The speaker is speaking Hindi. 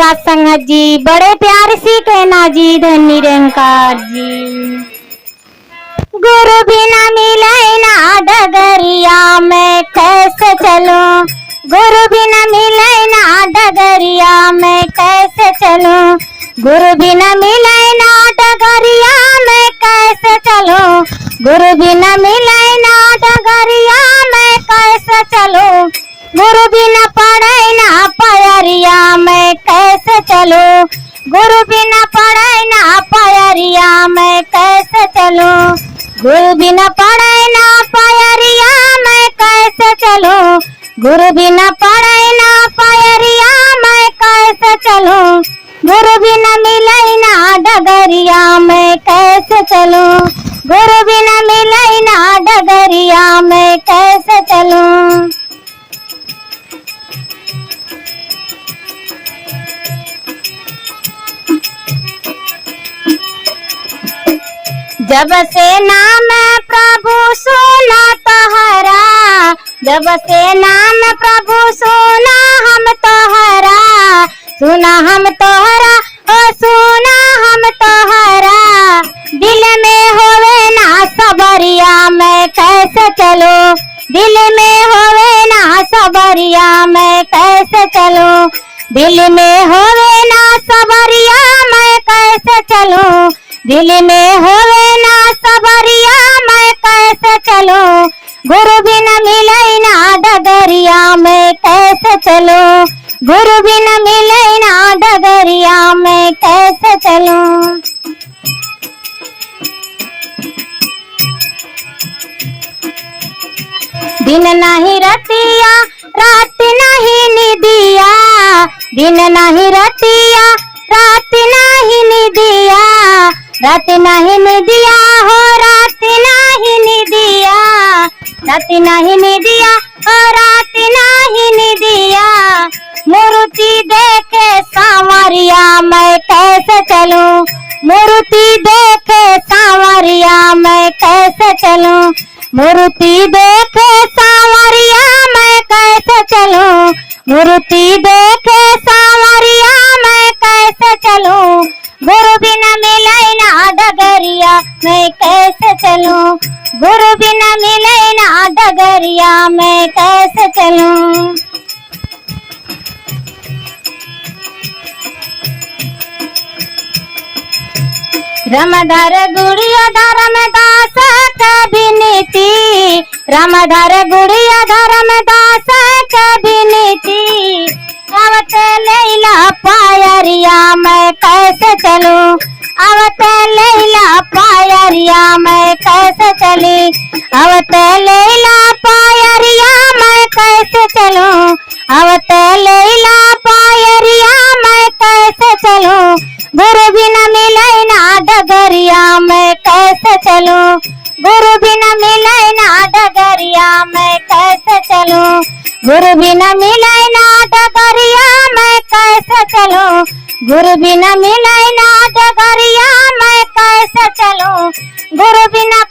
साथ संगत जी, बड़े प्यार सी कहना जी, धन्य निरंकार जी। गुरु बिना मिले ना डगरिया मैं कैसे चलूं, गुरु बिना मिले ना डगरिया मैं कैसे चलूं, गुरु बिना मिले ना डगरिया मैं कैसे चलूं, गुरु बिना मिले ना डगरिया मैं कैसे चलूं, गुरु बिना पढ़े ना पयरिया मैं कैसे चलूं, गुरु बिना पढ़े ना पयरिया मैं कैसे चलूं, गुरु बिना पढ़े ना पयरिया मैं कैसे चलूं, गुरु बिना पढ़े ना पयरिया मैं कैसे चलूं, गुरु बिना मिले ना डगरिया मैं कैसे चलूं, गुरु बिना मिले ना डगरिया मैं कैसे चलूं। जब से नाम प्रभु सुना तोहरा, जब से नाम प्रभु सुना हम तोहरा, सुना हम तोहरा ओ सुना हम तोहरा, दिल में होवे ना सबरिया मैं कैसे चलूं, दिल में होवे ना सबरिया मैं कैसे चलूं, दिल में होवे ना सबरिया मैं कैसे चलूं, दिल में होवे ना सबरिया मैं कैसे चलूं, गुरु बिना मिले ना डगरिया मैं कैसे चलूं, गुरु बिना मिले ना डगरिया मैं कैसे चलूं। दिन नहीं रतिया रात नहीं निदिया, दिन नहीं रतिया रात नहीं निदिया, रात नहीं निदिया हो रात नहीं निदिया, रात नहीं निदिया हो रात नहीं निदिया, मूर्ति देखे सांवरिया मैं कैसे चलूं, मूर्ति देखे सांवरिया मैं कैसे चलूं, मूर्ति देखे सांवरिया मैं कैसे चलूं, मूर्ति देखे सांवरिया मैं कैसे चलूं, गुरु बिना मिले ना डगरिया मैं कैसे चलूं, गुरु बिना मिले ना डगरिया मैं कैसे चलूं। रामधर गुड़िया धर्मदास कभी नीति, रामधर गुड़िया धर्मदास कभी नीति, आवत लैला पायरिया मैं कैसे चलूं, आवत लैला पायरिया मैं कैसे चली, आवत लैला पायरिया मैं कैसे चलूं, आवत लैला पायरिया मैं कैसे चलूं, गुरु बिना मिले ना डगरिया मैं कैसे चलूं, गुरु बिना मिले ना डगरिया मैं कैसे चलूं, गुरु बिना मिले ना डगरिया मैं कैसे चलूं, गुरु बिना मिले ना डगरिया मैं कैसे चलूं, गुरु बिना